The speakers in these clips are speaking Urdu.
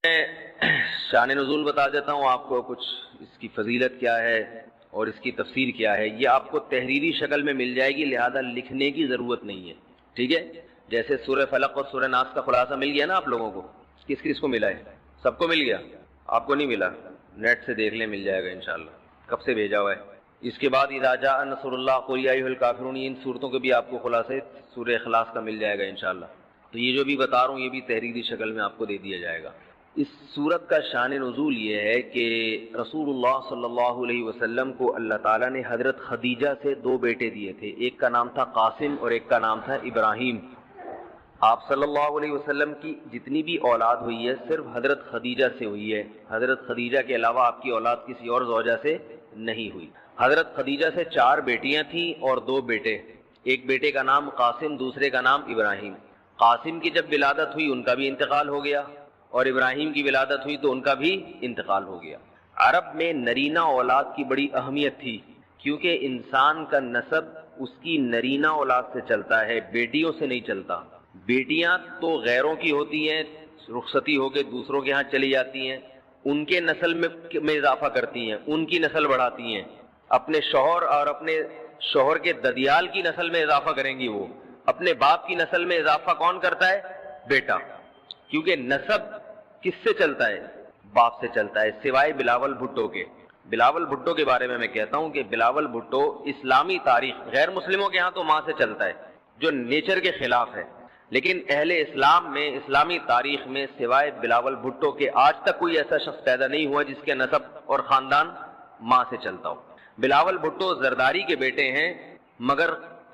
میں شان نزول بتا دیتا ہوں آپ کو، کچھ اس کی فضیلت کیا ہے اور اس کی تفسیر کیا ہے. یہ آپ کو تحریری شکل میں مل جائے گی، لہذا لکھنے کی ضرورت نہیں ہے. ٹھیک ہے، جیسے سورہ فلق اور سورہ ناس کا خلاصہ مل گیا نا آپ لوگوں کو. کس کس کو ملا ہے؟ سب کو مل گیا؟ آپ کو نہیں ملا؟ نیٹ سے دیکھ لیں، مل جائے گا انشاءاللہ. کب سے بھیجا ہوا ہے. اس کے بعد اذا جاء نصر اللہ قل یا ایھا الکافرون، ان صورتوں کے بھی آپ کو خلاصے سورہ اخلاص کا مل جائے گا انشاءاللہ. تو یہ جو بھی بتا رہا ہوں یہ بھی تحریری شکل میں آپ کو دے دیا جائے گا. اس سورت کا شان نزول یہ ہے کہ رسول اللہ صلی اللہ علیہ وسلم کو اللہ تعالیٰ نے حضرت خدیجہ سے دو بیٹے دیے تھے. ایک کا نام تھا قاسم اور ایک کا نام تھا ابراہیم. آپ صلی اللہ علیہ وسلم کی جتنی بھی اولاد ہوئی ہے صرف حضرت خدیجہ سے ہوئی ہے. حضرت خدیجہ کے علاوہ آپ کی اولاد کسی اور زوجہ سے نہیں ہوئی. حضرت خدیجہ سے 4 بیٹیاں تھیں اور 2 بیٹے. ایک بیٹے کا نام قاسم، دوسرے کا نام ابراہیم. قاسم کی جب ولادت ہوئی ان کا بھی انتقال ہو گیا، اور ابراہیم کی ولادت ہوئی تو ان کا بھی انتقال ہو گیا. عرب میں نرینہ اولاد کی بڑی اہمیت تھی، کیونکہ انسان کا نسب اس کی نرینہ اولاد سے چلتا ہے، بیٹیوں سے نہیں چلتا. بیٹیاں تو غیروں کی ہوتی ہیں، رخصتی ہو کے دوسروں کے ہاں چلی جاتی ہیں، ان کے نسل میں اضافہ کرتی ہیں، ان کی نسل بڑھاتی ہیں. اپنے شوہر اور اپنے شوہر کے ددیال کی نسل میں اضافہ کریں گی. وہ اپنے باپ کی نسل میں اضافہ کون کرتا ہے؟ بیٹا. کیونکہ نسب کس سے چلتا ہے؟ باپ سے چلتا ہے، سوائے بلاول بھٹو کے. بلاول بھٹو کے بارے میں کہتا ہوں کہ بلاول بھٹو اسلامی تاریخ، غیر مسلموں کے ہاں تو ماں سے چلتا ہے جو نیچر کے خلاف ہے، لیکن اہل اسلام میں، اسلامی تاریخ میں سوائے بلاول بھٹو کے آج تک کوئی ایسا شخص پیدا نہیں ہوا جس کے نسب اور خاندان ماں سے چلتا ہو. بلاول بھٹو زرداری کے بیٹے ہیں، مگر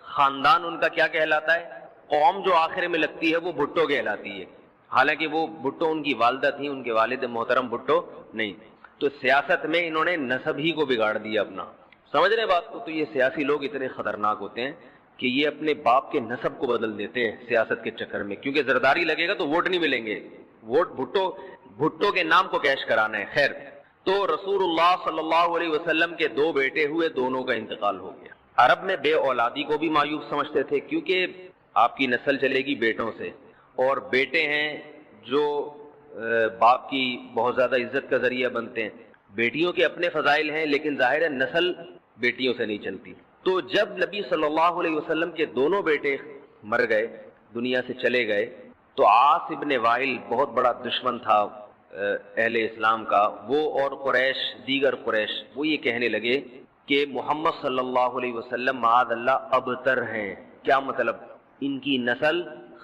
خاندان ان کا کیا کہلاتا ہے؟ قوم جو آخر میں لگتی ہے وہ بھٹو کہلاتی ہے. حالانکہ وہ بھٹو ان کی والدہ تھیں، ان کے والد محترم بھٹو نہیں. تو سیاست میں انہوں نے نسب ہی کو بگاڑ دیا اپنا. سمجھ رہے بات کو؟ تو یہ سیاسی لوگ اتنے خطرناک ہوتے ہیں کہ یہ اپنے باپ کے نسب کو بدل دیتے ہیں سیاست کے چکر میں، کیونکہ زرداری لگے گا تو ووٹ نہیں ملیں گے. ووٹ بھٹو کے نام کو کیش کرانا ہے. خیر، تو رسول اللہ صلی اللہ علیہ وسلم کے 2 بیٹے ہوئے، دونوں کا انتقال ہو گیا. عرب میں بے اولادی کو بھی معیوب سمجھتے تھے، کیونکہ آپ کی نسل چلے گی بیٹوں سے، اور بیٹے ہیں جو باپ کی بہت زیادہ عزت کا ذریعہ بنتے ہیں. بیٹیوں کے اپنے فضائل ہیں، لیکن ظاہر ہے نسل بیٹیوں سے نہیں چلتی. تو جب نبی صلی اللہ علیہ وسلم کے دونوں بیٹے مر گئے، دنیا سے چلے گئے، تو عاص ابن وائل بہت بڑا دشمن تھا اہل اسلام کا، وہ اور قریش، دیگر قریش، وہ یہ کہنے لگے کہ محمد صلی اللہ علیہ وسلم معاذ اللہ ابتر ہیں. کیا مطلب؟ ان کی نسل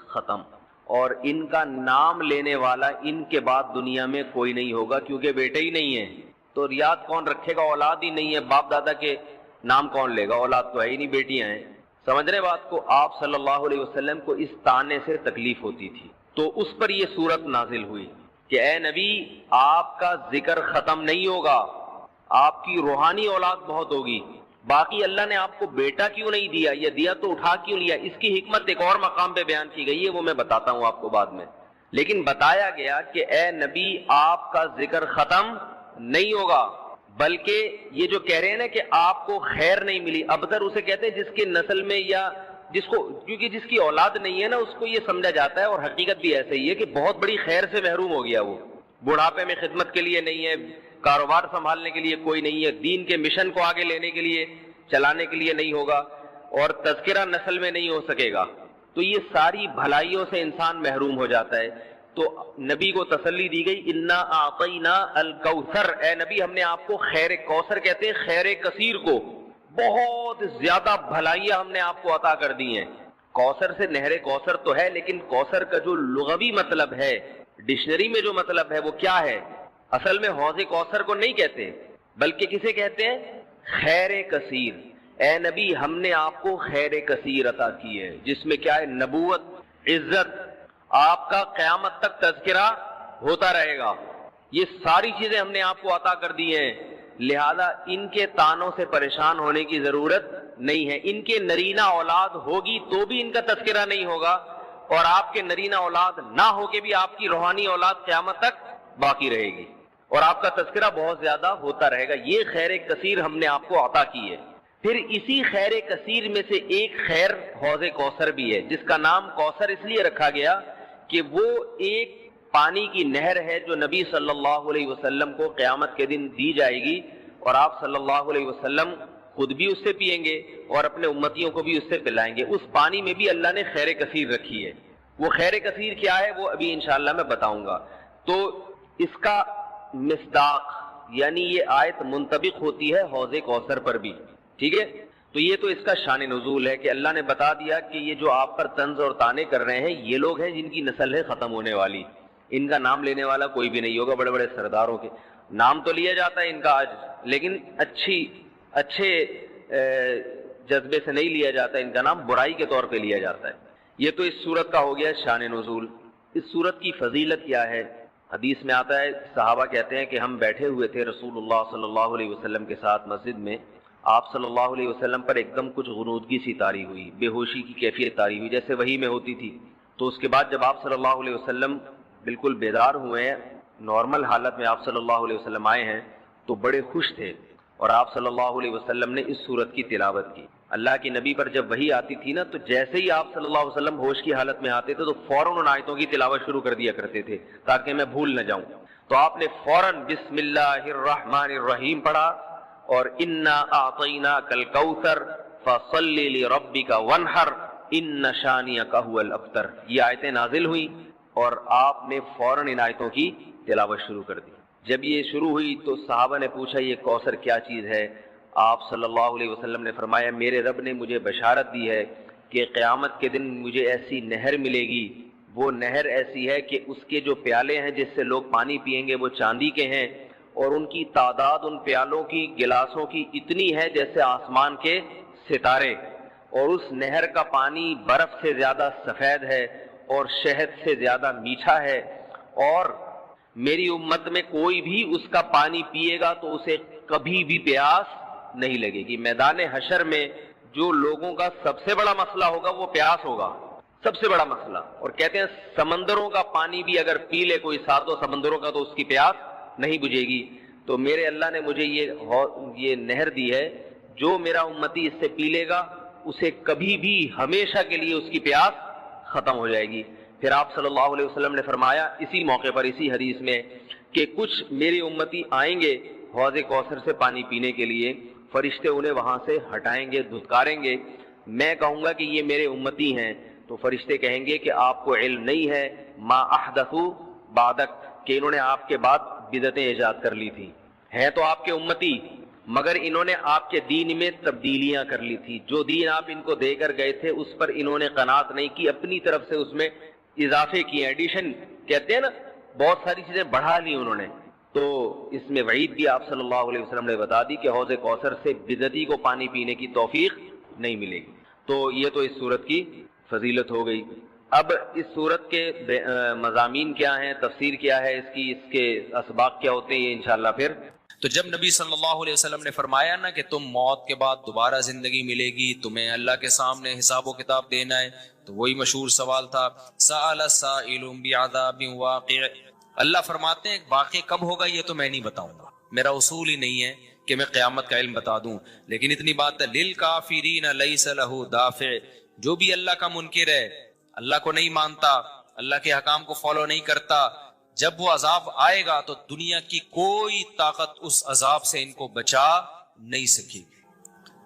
ختم، اور ان کا نام لینے والا ان کے بعد دنیا میں کوئی نہیں ہوگا، کیونکہ بیٹے ہی نہیں ہیں. تو ریاض کون رکھے گا؟ اولاد ہی نہیں ہے. باپ دادا کے نام کون لے گا؟ اولاد تو ہے ہی نہیں، بیٹیاں ہیں. سمجھ رہے بات کو؟ آپ صلی اللہ علیہ وسلم کو اس طعنے سے تکلیف ہوتی تھی، تو اس پر یہ صورت نازل ہوئی کہ اے نبی، آپ کا ذکر ختم نہیں ہوگا، آپ کی روحانی اولاد بہت ہوگی. باقی اللہ نے آپ کو بیٹا کیوں نہیں دیا، یا دیا تو اٹھا کیوں لیا، اس کی حکمت ایک اور مقام پہ بیان کی گئی ہے، وہ میں بتاتا ہوں آپ کو بعد میں. لیکن بتایا گیا کہ اے نبی، آپ کا ذکر ختم نہیں ہوگا، بلکہ یہ جو کہہ رہے ہیں نا کہ آپ کو خیر نہیں ملی، ابتر اسے کہتے ہیں جس کے نسل میں، یا جس کو، کیونکہ جس کی اولاد نہیں ہے نا اس کو یہ سمجھا جاتا ہے، اور حقیقت بھی ایسے ہی ہے کہ بہت بڑی خیر سے محروم ہو گیا. وہ بڑھاپے میں خدمت کے لیے نہیں ہے، کاروبار سنبھالنے کے لیے کوئی نہیں ہے، دین کے مشن کو آگے لینے کے لیے، چلانے کے لیے نہیں ہوگا، اور تذکرہ نسل میں نہیں ہو سکے گا. تو یہ ساری بھلائیوں سے انسان محروم ہو جاتا ہے. تو نبی کو تسلی دی گئی، انا اعطینا الکوثر، اے نبی ہم نے آپ کو خیر کوثر، کہتے ہیں خیر کثیر کو، بہت زیادہ بھلائیاں ہم نے آپ کو عطا کر دی ہیں. کوثر سے نہر کوثر تو ہے، لیکن کوثر کا جو لغوی مطلب ہے، ڈکشنری میں جو مطلب ہے وہ کیا ہے؟ اصل میں حوض کوثر کو نہیں کہتے، بلکہ کسے کہتے ہیں؟ خیر کثیر. اے نبی ہم نے آپ کو خیر کثیر عطا کی ہے، جس میں کیا ہے؟ نبوت، عزت، آپ کا قیامت تک تذکرہ ہوتا رہے گا. یہ ساری چیزیں ہم نے آپ کو عطا کر دی ہیں، لہذا ان کے طعنوں سے پریشان ہونے کی ضرورت نہیں ہے. ان کے نرینہ اولاد ہوگی تو بھی ان کا تذکرہ نہیں ہوگا، اور آپ کے نرینہ اولاد نہ ہو کے بھی آپ کی روحانی اولاد قیامت تک باقی رہے گی، اور آپ کا تذکرہ بہت زیادہ ہوتا رہے گا. یہ خیر کثیر ہم نے آپ کو عطا کی ہے. پھر اسی خیر کثیر میں سے ایک خیر حوض کوثر بھی ہے، جس کا نام کوثر اس لیے رکھا گیا کہ وہ ایک پانی کی نہر ہے جو نبی صلی اللہ علیہ وسلم کو قیامت کے دن دی جائے گی، اور آپ صلی اللہ علیہ وسلم خود بھی اس سے پئیں گے اور اپنے امتیوں کو بھی اس سے پلائیں گے۔ اس پانی میں بھی اللہ نے خیر کثیر رکھی ہے۔ وہ خیر کثیر کیا ہے وہ ابھی انشاءاللہ میں بتاؤں گا۔ تو اس کا مصداق یعنی یہ آیت منطبق ہوتی ہے حوض کوثر پر بھی، ٹھیک ہے؟ تو یہ تو اس کا شان نزول ہے کہ اللہ نے بتا دیا کہ یہ جو آپ پر طنز اور طعنے کر رہے ہیں یہ لوگ ہیں جن کی نسل ہے ختم ہونے والی، ان کا نام لینے والا کوئی بھی نہیں ہوگا۔ بڑے بڑے سرداروں کے نام تو لیا جاتا ہے ان کا آج، لیکن اچھے جذبے سے نہیں لیا جاتا، ان کا نام برائی کے طور پہ لیا جاتا ہے۔ یہ تو اس سورت کا ہو گیا شان نزول۔ اس سورت کی فضیلت کیا ہے؟ حدیث میں آتا ہے، صحابہ کہتے ہیں کہ ہم بیٹھے ہوئے تھے رسول اللہ صلی اللہ علیہ وسلم کے ساتھ مسجد میں، آپ صلی اللہ علیہ وسلم پر ایک دم کچھ غنودگی سی طاری ہوئی، بے ہوشی کی کیفیت طاری ہوئی جیسے وحی میں ہوتی تھی۔ تو اس کے بعد جب آپ صلی اللہ علیہ وسلم بالکل بیدار ہوئے ہیں، نارمل حالت میں آپ صلی اللہ علیہ وسلم آئے ہیں تو بڑے خوش تھے، اور آپ صلی اللہ علیہ وسلم نے اس سورت کی تلاوت کی۔ اللہ کے نبی پر جب وحی آتی تھی نا تو جیسے ہی آپ صلی اللہ علیہ وسلم ہوش کی حالت میں آتے تھے تو فوراً ان آیتوں کی تلاوت شروع کر دیا کرتے تھے تاکہ میں بھول نہ جاؤں۔ تو آپ نے فوراً بسم اللہ الرحمن الرحیم پڑھا اور انا اعطیناک الکوثر فصل لربک وانحر ان شانئک هو الابتر، یہ آیتیں نازل ہوئیں اور آپ نے فوراً ان آیتوں کی تلاوت شروع کر دی۔ جب یہ شروع ہوئی تو صحابہ نے پوچھا یہ کوثر کیا چیز ہے؟ آپ صلی اللہ علیہ وسلم نے فرمایا میرے رب نے مجھے بشارت دی ہے کہ قیامت کے دن مجھے ایسی نہر ملے گی، وہ نہر ایسی ہے کہ اس کے جو پیالے ہیں جس سے لوگ پانی پئیں گے وہ چاندی کے ہیں، اور ان کی تعداد ان پیالوں کی گلاسوں کی اتنی ہے جیسے آسمان کے ستارے، اور اس نہر کا پانی برف سے زیادہ سفید ہے اور شہد سے زیادہ میٹھا ہے، اور میری امت میں کوئی بھی اس کا پانی پیے گا تو اسے کبھی بھی پیاس نہیں لگے گی۔ میدان حشر میں جو لوگوں کا سب سے بڑا مسئلہ ہوگا وہ پیاس ہوگا، سب سے بڑا مسئلہ۔ اور کہتے ہیں سمندروں کا پانی بھی اگر پی لے کوئی ساتوں سمندروں کا تو اس کی پیاس نہیں بجھے گی۔ تو میرے اللہ نے مجھے یہ نہر دی ہے، جو میرا امتی اس سے پی لے گا اسے کبھی بھی ہمیشہ کے لیے اس کی پیاس ختم ہو جائے گی۔ پھر آپ صلی اللہ علیہ وسلم نے فرمایا اسی موقع پر اسی حدیث میں کہ کچھ میری امتی آئیں گے حوض کوثر سے پانی پینے کے لیے، فرشتے انہیں وہاں سے ہٹائیں گے، دھتکاریں گے، میں کہوں گا کہ یہ میرے امتی ہیں، تو فرشتے کہیں گے کہ آپ کو علم نہیں ہے ما احدثوا بعدک، کہ انہوں نے آپ کے بعد بدعتیں ایجاد کر لی تھی، ہیں تو آپ کے امتی مگر انہوں نے آپ کے دین میں تبدیلیاں کر لی تھی، جو دین آپ ان کو دے کر گئے تھے اس پر انہوں نے قناعت نہیں کی، اپنی طرف سے اس میں اضافے کیے، ایڈیشن کہتے ہیں نا، بہت ساری چیزیں بڑھا لی انہوں نے۔ تو اس میں وعید بھی آپ صلی اللہ علیہ وسلم نے بتا دی کہ حوض کوثر سے بدعتی کو پانی پینے کی توفیق نہیں ملے گی۔ تو یہ تو اس صورت کی فضیلت ہو گئی۔ اب اس صورت کے مضامین کیا ہیں، تفسیر کیا ہے اس کی، اس کے اسباق کیا ہوتے ہیں، یہ انشاءاللہ پھر۔ تو جب نبی صلی اللہ علیہ وسلم نے فرمایا نا کہ تم موت کے بعد دوبارہ زندگی ملے گی، تمہیں اللہ کے سامنے حساب و کتاب دینا ہے، تو وہی مشہور سوال تھا سأل سائل بعذاب واقع۔ اللہ فرماتے ہیں واقع کب ہوگا یہ تو میں نہیں بتاؤں گا، میرا اصول ہی نہیں ہے کہ میں قیامت کا علم بتا دوں، لیکن اتنی بات ہے للکافرین لیس لہ دافع، جو بھی اللہ کا منکر ہے، اللہ کو نہیں مانتا، اللہ کے حکام کو فالو نہیں کرتا، جب وہ عذاب آئے گا تو دنیا کی کوئی طاقت اس عذاب سے ان کو بچا نہیں سکے گی۔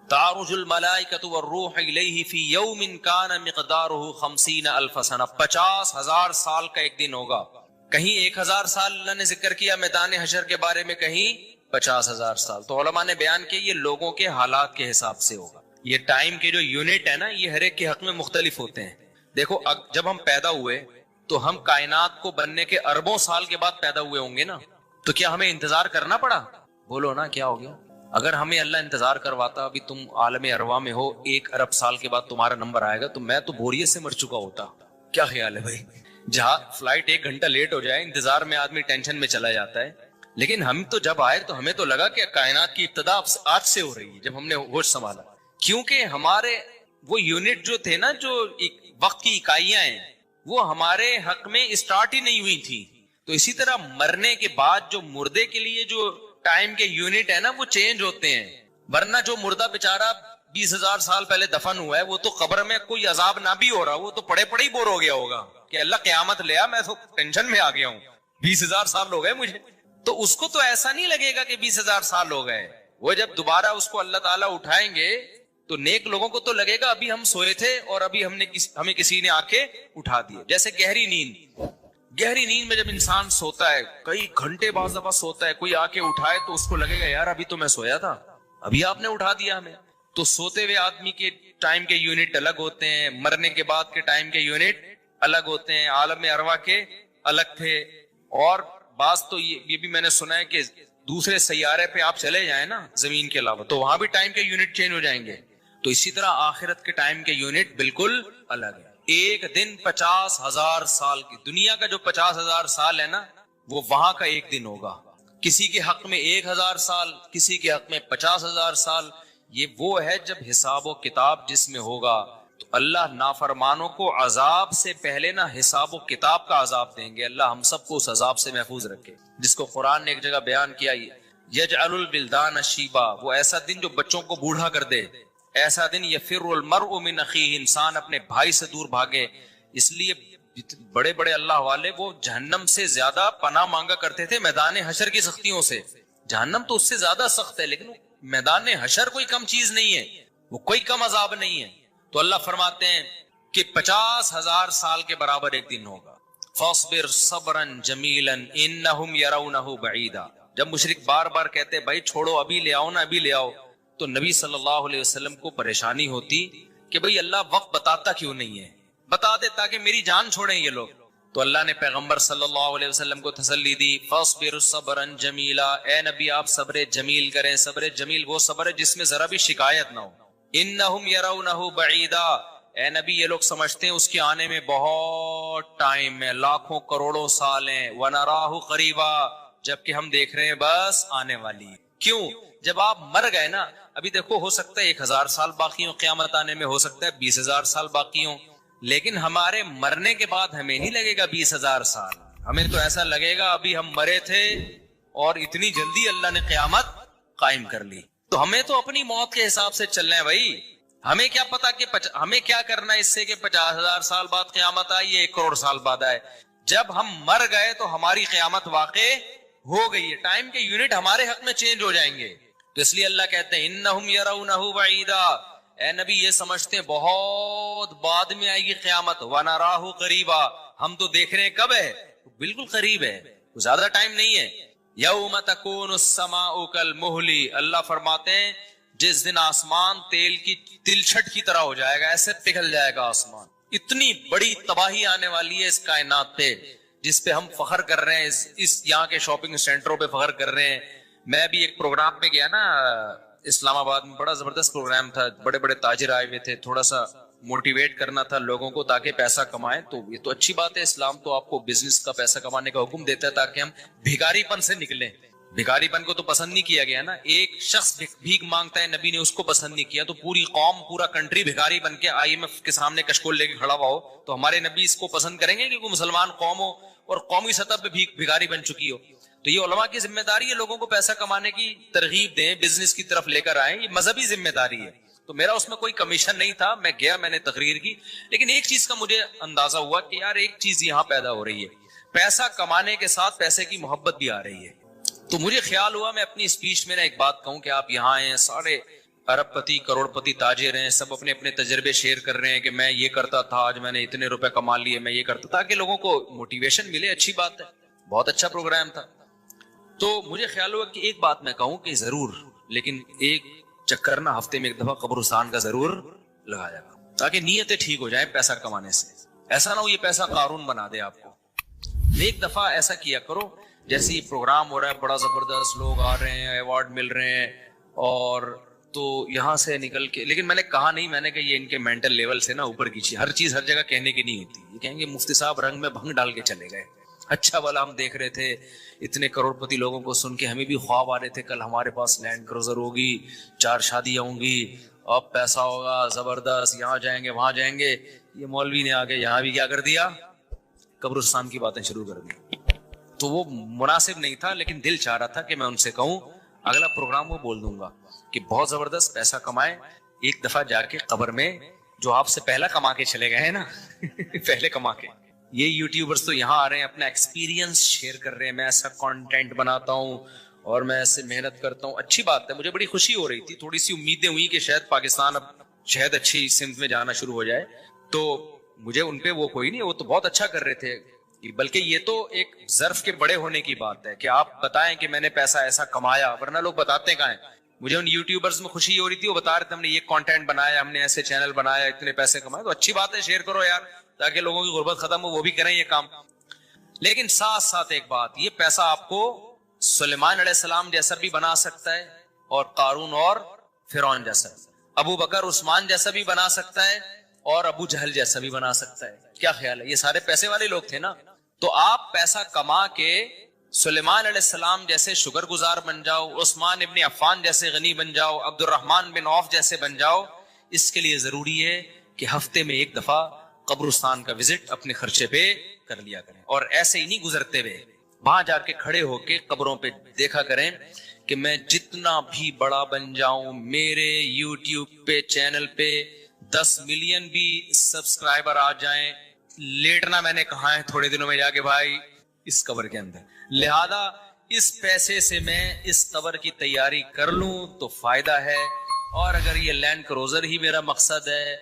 تعرج الملائکۃ والروح الیہ فی یوم کان مقدارہ 50,000 سنہ، 50,000 سال کا ایک دن ہوگا۔ کہیں 1,000 سال اللہ نے ذکر کیا میدان حشر کے بارے میں، کہیں 50,000 سال۔ تو علماء نے بیان کیا یہ لوگوں کے حالات کے حساب سے ہوگا، یہ ٹائم کے جو یونٹ ہے نا یہ ہر ایک کے حق میں مختلف ہوتے ہیں۔ دیکھو جب ہم پیدا ہوئے تو ہم کائنات کو بننے کے اربوں سال کے بعد پیدا ہوئے ہوں گے نا، تو کیا ہمیں انتظار کرنا پڑا؟ بولو نا کیا ہو گیا؟ اگر ہمیں اللہ انتظار کرواتا، ابھی تم عالم ارواح میں ہو، 1 ارب سال کے بعد تمہارا نمبر آئے گا، تو میں تو بوریت سے مر چکا ہوتا۔ کیا خیال ہے بھائی؟ جہاں فلائٹ 1 گھنٹہ لیٹ ہو جائے انتظار میں آدمی ٹینشن میں چلا جاتا ہے، لیکن ہم تو جب آئے تو ہمیں تو لگا کہ کائنات کی ابتدا آج سے ہو رہی ہے، جب ہم نے ہوش سنبھالا، کیونکہ ہمارے وہ یونٹ جو تھے نا، جو وقت کی اکائیاں ہیں، وہ ہمارے حق میں اسٹارٹ ہی نہیں ہوئی تھی۔ تو اسی طرح مرنے کے بعد جو مردے کے لیے جو ٹائم کے یونٹ ہے نا وہ چینج ہوتے ہیں، ورنہ جو مردہ بیچارہ 20,000 سال پہلے دفن ہوا ہے وہ تو قبر میں کوئی عذاب نہ بھی ہو رہا، وہ تو پڑے پڑے ہی بور ہو گیا ہوگا۔ کہ اللہ قیامت لے آ, میں تو ٹینشن میں آ گیا ہوں, 20,000 سال ہو گئے مجھے. تو اس کو تو ایسا نہیں لگے گا کہ 20,000 سال ہو گئے. وہ جب دوبارہ اس کو اللہ تعالیٰ اٹھائیں گے تو نیک لوگوں کو تو لگے گا ابھی ہم سوئے تھے اور ابھی ہمیں کسی نے آ کے اٹھا دیا. جیسے گہری نیند میں جب انسان سوتا ہے, کئی گھنٹے بعض دفعہ سوتا ہے, کوئی آ کے اٹھائے تو اس کو لگے گا یار ابھی تو میں سویا تھا, ابھی آپ نے اٹھا دیا ہمیں. تو سوتے ہوئے آدمی کے ٹائم کے یونٹ الگ ہوتے ہیں, مرنے کے بعد کے ٹائم کے یونٹ الگ ہوتے ہیں, عالم ارواح کے الگ تھے. اور بعض تو یہ بھی میں نے سنا ہے کہ دوسرے سیارے پہ آپ چلے جائیں نا زمین کے علاوہ, تو وہاں بھی ٹائم کے یونٹ چینج ہو جائیں گے. تو اسی طرح آخرت کے ٹائم کے یونٹ بالکل الگ ہے. ایک دن 50,000 سال کی, دنیا کا جو 50,000 سال ہے نا وہ وہاں کا ایک دن ہوگا. کسی کے حق میں 1,000 سال, کسی کے حق میں 50,000 سال. یہ وہ ہے جب حساب و کتاب جس میں ہوگا تو اللہ نافرمانوں کو عذاب سے پہلے نہ حساب و کتاب کا عذاب دیں گے. اللہ ہم سب کو اس عذاب سے محفوظ رکھے, جس کو قرآن نے ایک جگہ بیان کیا, یجعل البلدان شیبا, وہ ایسا دن جو بچوں کو بوڑھا کر دے, ایسا دن یفر المرء من اخیہ, انسان اپنے بھائی سے دور بھاگے. اس لیے بڑے بڑے اللہ والے وہ جہنم سے زیادہ پناہ مانگا کرتے تھے میدان حشر کی سختیوں سے. جہنم تو اس سے زیادہ سخت ہے, لیکن میدان حشر کوئی کم چیز نہیں ہے, وہ کوئی کم عذاب نہیں ہے. تو اللہ فرماتے ہیں کہ 50,000 سال کے برابر ایک دن ہوگا. فاصبر صبرا جمیلا انہم یرونہ بعیدا. جب مشرک بار بار کہتے بھائی چھوڑو, ابھی لے آؤ نا, ابھی لے آؤ, تو نبی صلی اللہ علیہ وسلم کو پریشانی ہوتی کہ بھئی اللہ وقت بتاتا کیوں نہیں ہے, بتا دے تاکہ میری جان چھوڑیں یہ لوگ. تو اللہ نے پیغمبر صلی اللہ علیہ وسلم کو تسلی دی, فاصبر صبرا جمیلا, اے نبی آپ صبر جمیل کریں. صبر جمیل وہ صبر ہے جس میں ذرا بھی شکایت نہ ہو. انہم یرونہ بعیدا, اے نبی یہ لوگ سمجھتے ہیں اس کے آنے میں بہت ٹائم ہے, لاکھوں کروڑوں سال ہیں. ونراہ قریبا, جبکہ ہم دیکھ رہے ہیں بس آنے والی. کیوں؟ جب آپ مر گئے نا, ابھی دیکھو ہو سکتا ہے 1,000 سال باقی ہوں قیامت آنے میں, ہو سکتا ہے 20,000 سال باقی ہوں, لیکن ہمارے مرنے کے بعد ہمیں نہیں لگے گا 20,000 سال. ہمیں تو ایسا لگے گا ابھی ہم مرے تھے اور اتنی جلدی اللہ نے قیامت قائم کر لی. تو ہمیں تو اپنی موت کے حساب سے چلنا ہے بھائی. ہمیں کیا پتا کہ ہمیں کیا کرنا ہے اس سے کہ 50,000 سال بعد قیامت آئی یا 1 کروڑ سال بعد آئے. جب ہم مر گئے تو ہماری قیامت واقع ہو گئی ہے, ٹائم کے یونٹ ہمارے حق میں چینج ہو جائیں گے. تو اس لیے اللہ کہتے ہیں انہم یرونہ بعیدا, اے نبی یہ سمجھتے ہیں بہت بعد میں آئے گی قیامت. ونراہ قریبا, ہم تو دیکھ رہے ہیں کب ہے, بالکل قریب ہے, زیادہ ٹائم نہیں ہے. یوم تکون السماء کالمہل, اللہ فرماتے ہیں جس دن آسمان تیل کی تلچھٹ کی طرح ہو جائے گا, ایسے پگھل جائے گا آسمان. اتنی بڑی تباہی آنے والی ہے اس کائنات پہ جس پہ ہم فخر کر رہے ہیں, اس یہاں کے شاپنگ سینٹروں پہ فخر کر رہے ہیں. میں بھی ایک پروگرام میں گیا نا اسلام آباد میں, بڑا زبردست پروگرام تھا, بڑے بڑے تاجر آئے ہوئے تھے, تھوڑا سا موٹیویٹ کرنا تھا لوگوں کو تاکہ پیسہ کمائیں. تو یہ تو اچھی بات ہے, اسلام تو آپ کو بزنس کا پیسہ کمانے کا حکم دیتا ہے تاکہ ہم بھکاری پن سے نکلیں. بھکاری پن کو تو پسند نہیں کیا گیا نا, ایک شخص بھیک مانگتا ہے, نبی نے اس کو پسند نہیں کیا, تو پوری قوم پورا کنٹری بھکاری بن کے IMF کے سامنے کشکول لے کے کھڑا ہوا ہو, تو ہمارے نبی اس کو پسند کریں گے کہ کوئی مسلمان قوم ہو اور قومی سطح پہ بھکاری بن چکی ہو. تو یہ علماء کی ذمہ داری ہے لوگوں کو پیسہ کمانے کی ترغیب دیں, بزنس کی طرف لے کر آئیں, یہ مذہبی ذمہ داری ہے. تو میرا اس میں کوئی کمیشن نہیں تھا, میں گیا, میں نے تقریر کی, لیکن ایک چیز کا مجھے اندازہ ہوا کہ یار ایک چیز یہاں پیدا ہو رہی ہے, پیسہ کمانے کے ساتھ پیسے کی محبت بھی آ رہی ہے. تو مجھے خیال ہوا میں اپنی اسپیچ میں ایک بات کہوں کہ آپ یہاں آئے, سارے ارب پتی کروڑ پتی تاجر ہیں, سب اپنے اپنے تجربے شیئر کر رہے ہیں کہ میں یہ کرتا تھا, آج میں نے اتنے روپے کما لیے, میں یہ کرتا, تاکہ لوگوں کو موٹیویشن ملے. اچھی بات ہے, بہت اچھا پروگرام تھا. تو مجھے خیال ہوا کہ ایک بات میں کہوں کہ ضرور, لیکن ایک چکر نا ہفتے میں ایک دفعہ قبرستان کا ضرور لگایا گا, تاکہ نیتیں ٹھیک ہو جائیں پیسہ کمانے سے. ایسا نہ ہو یہ پیسہ قارون بنا دے آپ کو. ایک دفعہ ایسا کیا کرو, جیسے یہ پروگرام ہو رہا ہے بڑا زبردست, لوگ آ رہے ہیں, ایوارڈ مل رہے ہیں, اور تو یہاں سے نکل کے, لیکن میں نے کہا نہیں, میں نے کہا یہ ان کے مینٹل لیول سے نا اوپر کیجیے, ہر چیز ہر جگہ کہنے کی نہیں ہوتی. یہ کہیں گے مفتی صاحب رنگ میں بھنگ ڈال کے چلے گئے, اچھا والا ہم دیکھ رہے تھے, اتنے کروڑ پتی لوگوں کو سن کے ہمیں بھی خواب آ رہے تھے, کل ہمارے پاس لینڈ کروزر ہوگی, 4 شادیاں ہوں گی, اب پیسہ ہوگا زبردست, یہاں جائیں گے وہاں جائیں گے. یہ مولوی نے آگے یہاں بھی کیا کر دیا, قبرستان کی باتیں شروع کر دی. تو وہ مناسب نہیں تھا, لیکن دل چاہ رہا تھا کہ میں ان سے کہوں اگلا پروگرام وہ بول دوں گا کہ بہت زبردست پیسہ کمائیں, ایک دفعہ جا کے قبر میں جو آپ سے پہلا کما کے چلے گئے ہیں نا پہلے کما کے, یہ یوٹیوبرز تو یہاں آ رہے ہیں اپنا ایکسپیرینس شیئر کر رہے ہیں, میں ایسا کانٹینٹ بناتا ہوں اور میں ایسے محنت کرتا ہوں. اچھی بات ہے, مجھے بڑی خوشی ہو رہی تھی, تھوڑی سی امیدیں ہوئی کہ شاید پاکستان اب شاید اچھی سمت میں جانا شروع ہو جائے. تو مجھے ان پہ وہ کوئی نہیں, وہ تو بہت اچھا کر رہے تھے, بلکہ یہ تو ایک ظرف کے بڑے ہونے کی بات ہے کہ آپ بتائیں کہ میں نے پیسہ ایسا کمایا, ورنہ لوگ بتاتے کہاں ہیں. مجھے ان یوٹیوبرز میں خوشی ہو رہی تھی, وہ بتا رہے تھے ہم نے یہ کانٹینٹ بنایا, ہم نے ایسے چینل بنایا, اتنے پیسے کمائے. تو اچھی بات ہے, شیئر کرو یار تاکہ لوگوں کی غربت ختم ہو, وہ بھی کریں یہ کام. لیکن ساتھ ساتھ ایک بات, یہ پیسہ آپ کو سلیمان علیہ السلام جیسا بھی بنا سکتا ہے اور قارون اور فرعون جیسا, ابو بکر عثمان جیسا بھی بنا سکتا ہے اور ابو جہل جیسا بھی بنا سکتا ہے. کیا خیال ہے, یہ سارے پیسے والے لوگ تھے نا. تو آپ پیسہ کما کے سلیمان علیہ السلام جیسے شکر گزار بن جاؤ, عثمان ابن عفان جیسے غنی بن جاؤ, عبد الرحمن بن عوف جیسے بن جاؤ. اس کے لیے ضروری ہے کہ ہفتے میں ایک دفعہ قبرستان کا وزٹ اپنے خرچے پہ کر لیا کریں, اور ایسے ہی نہیں گزرتے ہوئے, وہاں جا کے کھڑے ہو کے قبروں پہ دیکھا کریں کہ میں جتنا بھی بڑا بن جاؤں, میرے یوٹیوب پہ چینل پہ 10 ملین بھی سبسکرائبر آ جائیں, لیٹنا میں نے کہا ہے تھوڑے دنوں میں جا کے بھائی اس قبر کے اندر. لہذا اس پیسے سے میں اس قبر کی تیاری کر لوں تو فائدہ ہے. اور اگر یہ لینڈ کروزر ہی میرا مقصد ہے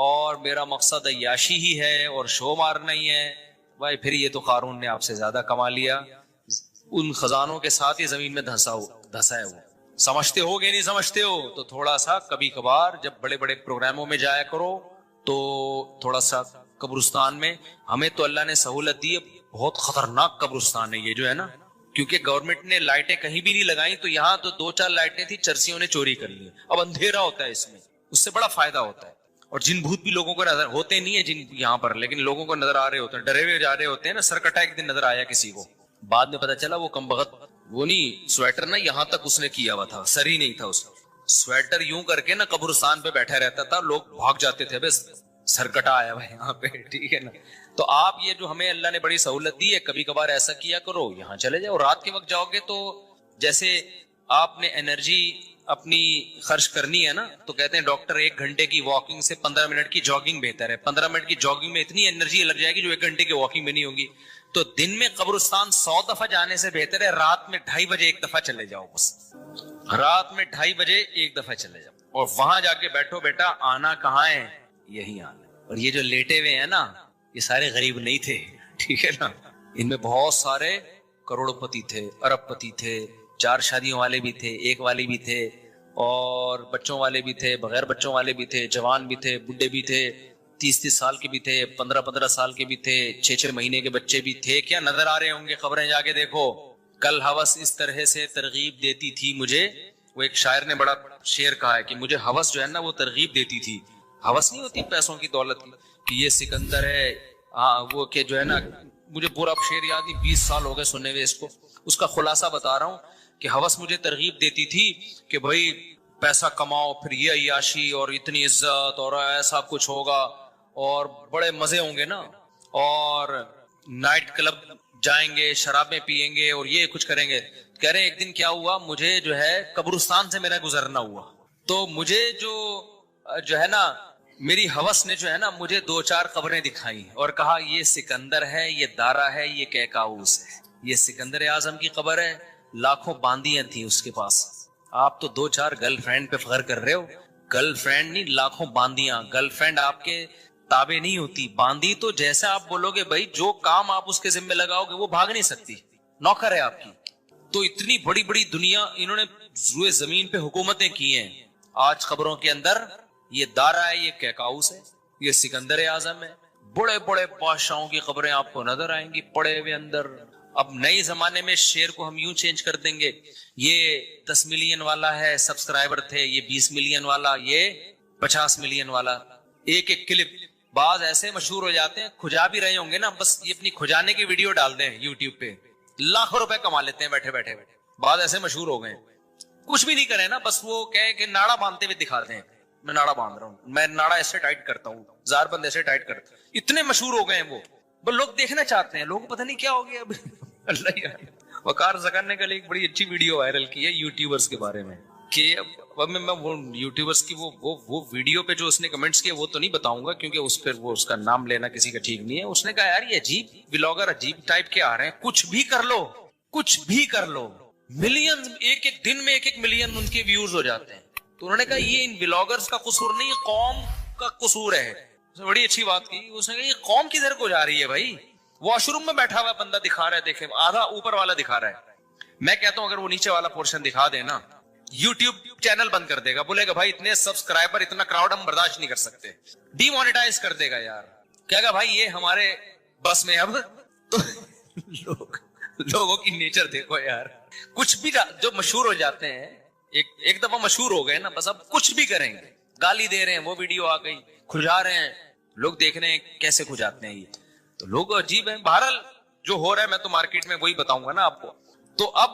اور میرا مقصد عیاشی ہی ہے اور شو مارنا ہی ہے, بھائی پھر یہ تو قارون نے آپ سے زیادہ کما لیا, ان خزانوں کے ساتھ یہ زمین میں دھسا ہے. وہ سمجھتے ہو کہ نہیں سمجھتے ہو, تو تھوڑا سا کبھی کبھار جب بڑے بڑے پروگراموں میں جایا کرو تو تھوڑا سا قبرستان میں, ہمیں تو اللہ نے سہولت دی ہے, بہت خطرناک قبرستان ہے یہ جو ہے نا, کیونکہ گورنمنٹ نے لائٹیں کہیں بھی نہیں لگائیں, تو یہاں تو 2-4 لائٹیں تھی, چرسیوں نے چوری کر لی. اب اندھیرا ہوتا ہے اس میں, اس سے بڑا فائدہ ہوتا ہے. اور جن بھوت بھی لوگوں کو نظر ہوتے نہیں ہیں جن یہاں پر, لیکن لوگوں کو نظر آ رہے ہوتے ہیں, ڈرے ہوئے جا رہے ہوتے ہیں نا. سرکٹا ایک دن نظر آیا کسی کو, بعد میں پتا چلا وہ کمبخت, وہ نہیں سویٹر نا یہاں تک اس نے کیا ہوا تھا, سر ہی نہیں تھا اس کا, سویٹر یوں کر کے نا قبرستان پہ بیٹھا رہتا تھا, لوگ بھاگ جاتے تھے, بس سرکٹا آیا ہوا یہاں پہ, ٹھیک ہے نا. تو آپ یہ جو ہمیں اللہ نے بڑی سہولت دی ہے, کبھی کبھار ایسا کیا کرو, یہاں چلے جاؤ. رات کے وقت جاؤ گے تو جیسے آپ نے انرجی اپنی خرچ کرنی ہے نا, تو کہتے ہیں ڈاکٹر 1 گھنٹے کی واکنگ سے 15 منٹ کی جاگنگ بہتر ہے. 15 منٹ کی جاگنگ میں اتنی انرجی لگ جائے گی جو 1 گھنٹے کی واکنگ میں نہیں ہوگی. تو دن میں قبرستان 100 دفعہ جانے سے بہتر ہے رات میں 2:30 بجے 1 دفعہ چلے جاؤ. بس رات میں 2:30 بجے 1 دفعہ چلے جاؤ, اور وہاں جا کے بیٹھو, بیٹا آنا کہاں ہے, یہی آنا. اور یہ جو لیٹے ہوئے ہیں نا, یہ سارے غریب نہیں تھے, ٹھیک ہے نا. ان میں بہت سارے کروڑ پتی تھے, ارب پتی تھے, 4 شادیوں والے بھی تھے, 1 والی بھی تھے, اور بچوں والے بھی تھے, بغیر بچوں والے بھی تھے, جوان بھی تھے, بڈھے بھی تھے, 30 سال کے بھی تھے, 15 سال کے بھی تھے, 6 مہینے کے بچے بھی تھے. کیا نظر آ رہے ہوں گے, خبریں جا کے دیکھو. کل ہوس اس طرح سے ترغیب دیتی تھی مجھے, وہ ایک شاعر نے بڑا شعر کہا ہے کہ مجھے ہوس جو ہے نا وہ ترغیب دیتی تھی. ہوس نہیں ہوتی پیسوں کی, دولت کی, کہ یہ سکندر ہے, وہ کہ جو ہے نا, مجھے پورا شعر یاد نہیں, 20 سال ہو گئے سننے ہوئے اس کو. اس کا خلاصہ بتا رہا ہوں کہ ہوس مجھے ترغیب دیتی تھی کہ بھائی پیسہ کماؤ, پھر یہ عیاشی اور اتنی عزت اور ایسا کچھ ہوگا اور بڑے مزے ہوں گے نا, اور نائٹ کلب جائیں گے, شرابیں پیئیں گے اور یہ کچھ کریں گے. کہہ رہے ہیں ایک دن کیا ہوا, مجھے جو ہے قبرستان سے میرا گزرنا ہوا, تو مجھے جو ہے نا میری ہوس نے جو ہے نا مجھے 2-4 قبریں دکھائیں اور کہا یہ سکندر ہے, یہ دارا ہے, یہ کیکاؤس ہے. یہ سکندر اعظم کی قبر ہے, لاکھوں باندیاں تھیں اس کے پاس. آپ تو 2-4 گرل فرینڈ پہ فخر کر رہے ہو, گرل فرینڈ نہیں, لاکھوں باندیاں. گرل فرینڈ آپ کے تابع نہیں ہوتی, باندی تو جیسا آپ بولو گے بھائی, جو کام آپ اس کے ذمہ لگاؤ گے وہ بھاگ نہیں سکتی, نوکر ہے آپ کی. تو اتنی بڑی بڑی دنیا انہوں نے روئے زمین پہ حکومتیں کی ہیں. آج خبروں کے اندر یہ دارا ہے, یہ کیکاؤس ہے, یہ سکندر اعظم ہے. بڑے بڑے بادشاہوں کی خبریں آپ کو نظر آئیں گی پڑے ہوئے اندر. اب نئے زمانے میں شعر کو ہم یوں چینج کر دیں گے, یہ 10 ملین والا ہے سبسکرائبر تھے, یہ 20 ملین والا, یہ 50 ملین والا. ایک ایک کلپ بعض ایسے مشہور ہو جاتے ہیں, کھجا بھی رہے ہوں گے نا, بس یہ اپنی کھجانے کی ویڈیو ڈال دیں یوٹیوب پہ, لاکھوں روپے کما لیتے ہیں بیٹھے بیٹھے. بعض ایسے مشہور ہو گئے, کچھ بھی نہیں کرے نا, بس وہ کہے کہ ناڑا باندھتے ہوئے دکھاتے ہیں, میں ناڑا باندھ رہا ہوں, میں ناڑا ایسے ٹائٹ کرتا ہوں, زار بند ایسے ٹائٹ کرتا ہوں. اتنے مشہور ہو گئے ہیں وہ, بس لوگ دیکھنا چاہتے ہیں. لوگوں کو پتہ نہیں کیا ہو گیا اب. اللہ یار, وقار زکر نے کل ایک بڑی اچھی ویڈیو وائرل کی ہے یوٹیوبرز کے بارے میں, کہ اب میں وہ یوٹیوبرس کی وہ ویڈیو پہ جو اس نے کمنٹس کیے وہ تو نہیں بتاؤں گا کیونکہ اس پہ وہ اس کا نام لینا کسی کا ٹھیک نہیں ہے. اس نے کہا یار یہ عجیب ولاگر عجیب ٹائپ کے آ رہے ہیں, کچھ بھی کر لو, کچھ بھی کر لو, ملین ایک ایک دن میں 1 ملین ان کے ویوز ہو جاتے ہیں. تو انہوں نے کہا یہ ان ولاگرز کا قصور نہیں, یہ قوم کا قصور ہے. اس نے بڑی اچھی بات کی. اس نے کہا یہ قوم کدھر کو جا رہی ہے بھائی؟ واش روم میں بیٹھا ہوا بندہ دکھا رہا ہے, دیکھیں آدھا اوپر والا دکھا رہا ہے. میں کہتا ہوں اگر وہ نیچے والا پورشن دکھا دے نا, یوٹیوب چینل بند کر دے گا, بولے گا بھائی اتنے سبسکرائبر اتنا کراؤڈ ہم برداشت نہیں کر سکتے, ڈی مانیٹائز کر دے گا یار. کہے گا بھائی یہ ہمارے بس میں اب تو لوگوں کی نیچر دیکھو یار, کچھ بھی جو مشہور ہو جاتے ہیں ایک دفعہ مشہور ہو گئے نا بس اب کچھ بھی کریں گے. گالی دے رہے ہیں وہ ویڈیو آ گئی, کھجا رہے ہیں لوگ, دیکھ رہے ہیں کیسے کھجاتے ہیں یہ, تو لوگ عجیب ہیں. بہرحال جو ہو رہا ہے میں تو مارکیٹ میں وہی بتاؤں گا نا آپ کو. تو اب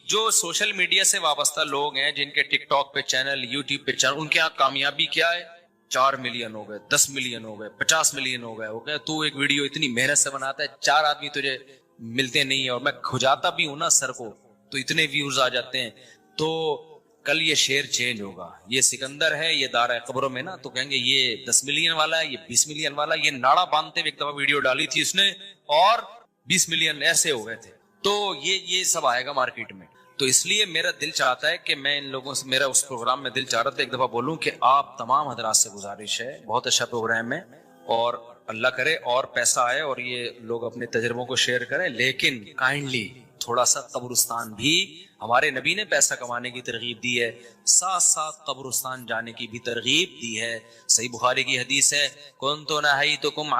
جو سوشل میڈیا سے وابستہ لوگ ہیں جن کے ٹک ٹاک پہ چینل, یوٹیوب پہ چینل, ان کے یہاں کامیابی کیا ہے؟ 4 ملین ہو گئے, 10 ملین ہو گئے, 50 ملین ہو گئے. تو ایک ویڈیو اتنی محنت سے بناتا ہے, 4 آدمی تجھے ملتے نہیں ہیں, اور میں کھجاتا بھی ہوں نا سر کو تو اتنے ویوز آ جاتے ہیں. تو کل یہ شیر چینج ہوگا. یہ سکندر ہے, یہ دارہ قبروں میں نا, تو کہیں گے یہ 10 ملین والا ہے, یہ 20 ملین والا. یہ ناڑا باندھتے ہوئے ایک دفعہ ویڈیو ڈالی تھی اس نے اور 20 ملین ایسے ہو گئے تھے. تو یہ سب آئے گا مارکیٹ میں. تو اس لیے میرا دل چاہتا ہے کہ میں ان لوگوں سے, میرا اس پروگرام میں دل چاہ رہا تھا ایک دفعہ بولوں کہ آپ تمام حضرات سے گزارش ہے, بہت اچھا پروگرام ہے اور اللہ کرے اور پیسہ آئے اور یہ لوگ اپنے تجربوں کو شیئر کریں, لیکن کائنڈلی تھوڑا سا قبرستان بھی, ہمارے نبی نے پیسہ کمانے کی ترغیب دی ہے, ساتھ ساتھ قبرستان جانے کی بھی ترغیب دی ہے. صحیح بخاری کی حدیث ہے, کنت نہیتکم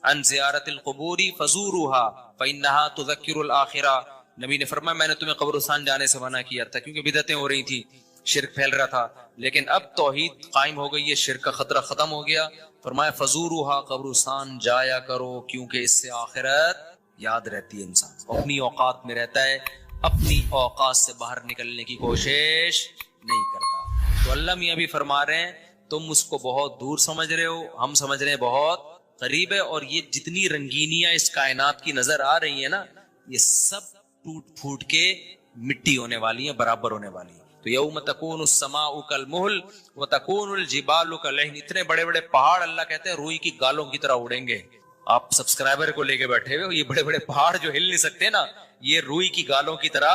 عن زیارت القبور فزوروها فإنها تذکر الآخرہ. نبی نے فرمایا میں نے تمہیں قبرستان جانے سے منع کیا تھا کیونکہ بدعتیں ہو رہی تھی, شرک پھیل رہا تھا, لیکن اب توحید قائم ہو گئی ہے, شرک کا خطرہ ختم ہو گیا. فرمایا فزوروها, قبرستان جایا کرو کیونکہ اس سے آخرت یاد رہتی ہے. انسان اپنی اوقات میں رہتا ہے, اپنی اوقات سے باہر نکلنے کی کوشش نہیں کرتا. تو اللہ میاں بھی فرما رہے ہیں تم اس کو بہت دور سمجھ رہے ہو, ہم سمجھ رہے ہیں بہت قریب ہے. اور یہ جتنی رنگینیاں اس کائنات کی نظر آ رہی ہیں نا, یہ سب ٹوٹ پھوٹ کے مٹی ہونے والی ہیں, برابر ہونے والی ہیں. تو یوم تکون السماء کالمہل وتکون الجبال کالعہن. اتنے بڑے بڑے پہاڑ اللہ کہتے ہیں روئی کی گالوں کی طرح اڑیں گے. آپ سبسکرائبر کو لے کے بیٹھے ہوئے, یہ بڑے بڑے پہاڑ جو ہل نہیں سکتے نا, یہ روئی کی گالوں کی طرح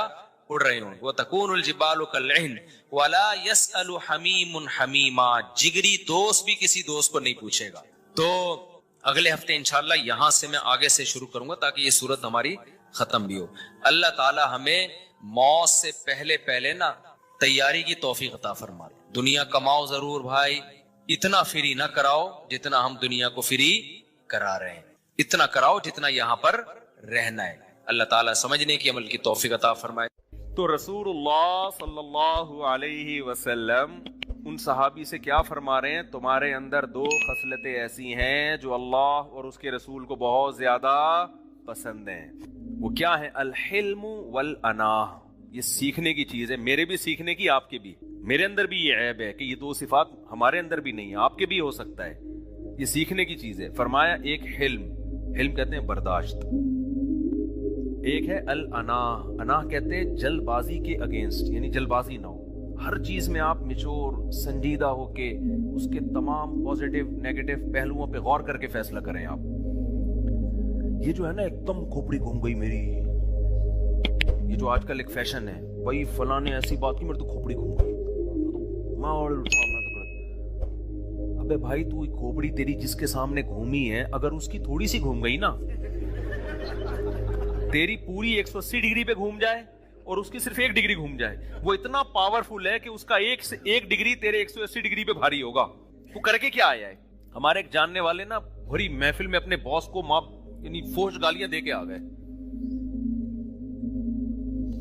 اڑ رہے ہوں. وتکون الجبال کالعہن ولا يسأل حمیم حمیما. جگری دوست بھی کسی دوست کو نہیں پوچھے گا. تو اگلے ہفتے انشاءاللہ یہاں سے میں آگے سے شروع کروں گا تاکہ یہ صورت ہماری ختم بھی ہو. اللہ تعالی ہمیں موت سے پہلے نا تیاری کی توفیق عطا فرما دے. دنیا کماؤ ضرور بھائی, اتنا فری نہ کراؤ جتنا ہم دنیا کو فری کرا رہے ہیں, اتنا کراؤ جتنا یہاں پر رہنا ہے. اللہ تعالیٰ سمجھنے کی عمل کی توفیق عطا فرمائے. تو رسول اللہ صلی اللہ علیہ وسلم ان صحابی سے کیا فرما رہے ہیں؟ تمہارے اندر 2 خصلتیں ایسی ہیں جو اللہ اور اس کے رسول کو بہت زیادہ پسند ہیں. وہ کیا ہے؟ الحلم والاناہ. یہ سیکھنے کی چیز ہے, میرے بھی سیکھنے کی, آپ کے بھی. میرے اندر بھی یہ عیب ہے کہ یہ 2 صفات ہمارے اندر بھی نہیں ہے, آپ کے بھی ہو سکتا ہے. یہ سیکھنے کی چیز ہے. فرمایا ایک حلم کہتے ہیں برداشت, ایک ہے الاناہ. اناہ کہتے ہیں جلد بازی کے اگینسٹ, یعنی جلد بازی نہ ہو. ہر چیز میں آپ میچور سنجیدہ ہو کے اس کے تمام پازیٹیو نیگیٹو پہلوؤں پہ غور کر کے فیصلہ کریں. آپ یہ جو ہے نا ایک دم کھوپڑی گھوم گئی میری, یہ جو آج کل ایک فیشن ہے, بھائی فلاں نے ایسی بات کی میرے تو کھوپڑی گھوم گئی, ابے بھائی تو کھوپڑی تیری جس کے سامنے گھومی ہے, اگر اس کی تھوڑی سی گھوم گئی نا, تیری پوری 180 ڈگری پہ گھوم جائے اور اس کی صرف 1 ڈگری گھوم جائے, وہ اتنا پاورفل ہے کہ اس کا 1 ڈگری تیرے 180 ڈگری پہ بھاری ہوگا. وہ کر کے کیا آیا ہے؟ ہمارے ایک جاننے والے نا بھری محفل میں اپنے باس کو یعنی فوش گالیاں دے کے آ گئے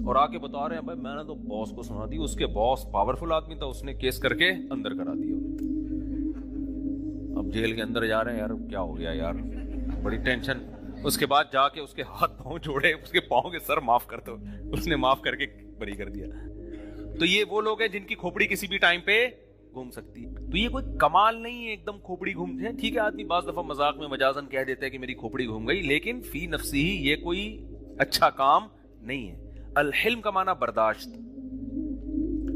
اور آ کے بتا رہے ہیں بھائی میں نے تو باس کو سنا دی. اس کے باس پاورفل آدمی تھا, اس نے کیس کر کے اندر کرا دیا. اب جیل کے اندر جا رہے ہیں, یار کیا ہو گیا یار, بڑی ٹینشن. اس کے بعد جا کے اس کے ہاتھ پاؤں جوڑے, اس کے پاؤں کے سر معاف کر دو, اس نے معاف کر کے بری کر دیا. تو یہ وہ لوگ ہیں جن کی کھوپڑی کسی بھی ٹائم پہ گھوم سکتی. تو یہ کوئی کمال نہیں ہے ایک دم کھوپڑی گھومتے ہیں. ٹھیک ہے آدمی بعض دفعہ مذاق میں مجازن کہہ دیتا ہے کہ میری کھوپڑی گھوم گئی, لیکن فی نفسی ہی یہ کوئی اچھا کام نہیں ہے. الحلم کا معنی برداشت.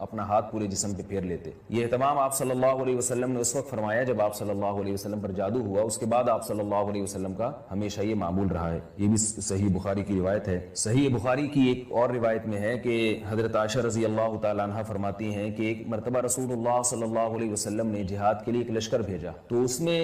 اپنا ہاتھ پورے جسم پہ پھیر لیتے. یہ اہتمام آپ صلی اللہ علیہ وسلم نے اس وقت فرمایا جب آپ صلی اللہ علیہ وسلم پر جادو ہوا. اس کے بعد آپ صلی اللہ علیہ وسلم کا ہمیشہ یہ معمول رہا ہے. یہ بھی صحیح بخاری کی روایت ہے. صحیح بخاری کی ایک اور روایت میں ہے کہ حضرت عائشہ رضی اللہ تعالیٰ عنہ فرماتی ہیں کہ ایک مرتبہ رسول اللہ صلی اللہ علیہ وسلم نے جہاد کے لیے ایک لشکر بھیجا, تو اس میں